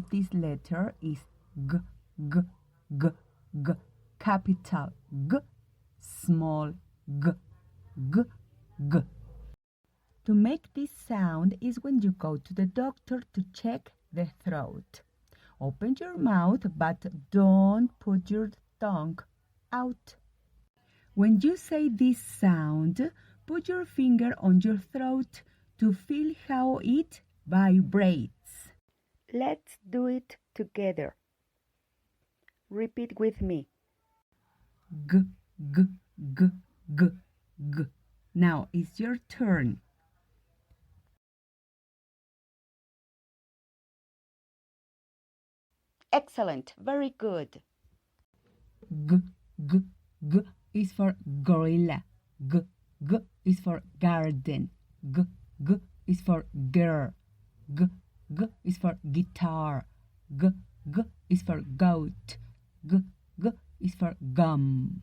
of this letter is G, G, G, G. Capital G, small g, g, g. To make this sound is when you go to the doctor to check the throat. Open your mouth, but don't put your tongue out. When you say this sound, put your finger on your throat to feel how it vibrates. Let's do it together. Repeat with me. G, g, g, g, g. Now it's your turn. Excellent, very good. G, g, g is for gorilla. G, g is for garden. G, g is for girl. G, g is for guitar. G, g is for goat. G, g is for gum.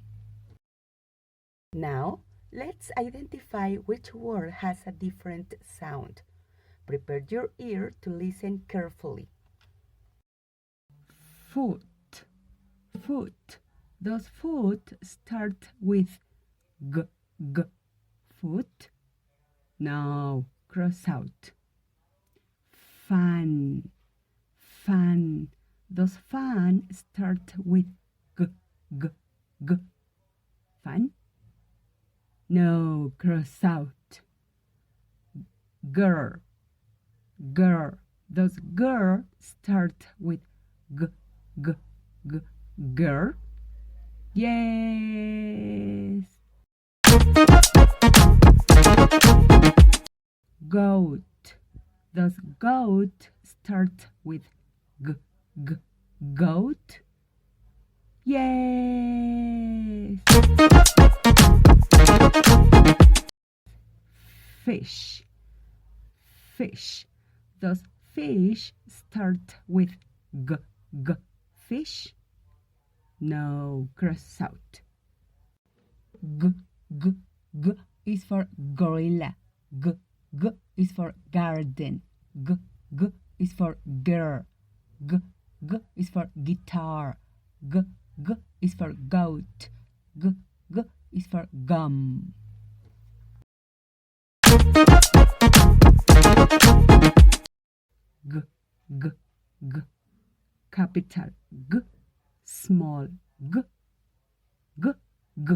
Now, let's identify which word has a different sound. Prepare your ear to listen carefully. Foot, foot. Those foot start with g, g. Foot. Now, cross out. Fan, fan. Those fan start with g, g, g. Fan. No, cross out. Girl, girl. Those girl start with g, g, g. Girl. Yes. Goat. Those goat start with g, g. Goat. Yes. Fish, fish. Those fish start with g, g. Fish. No, cross out. G, g, g is for gorilla. G, g is for garden. G, g is for girl. G, g is for guitar. G, g is for goat. G, g is for gum. G, g, g. Capital G, small g, g, g.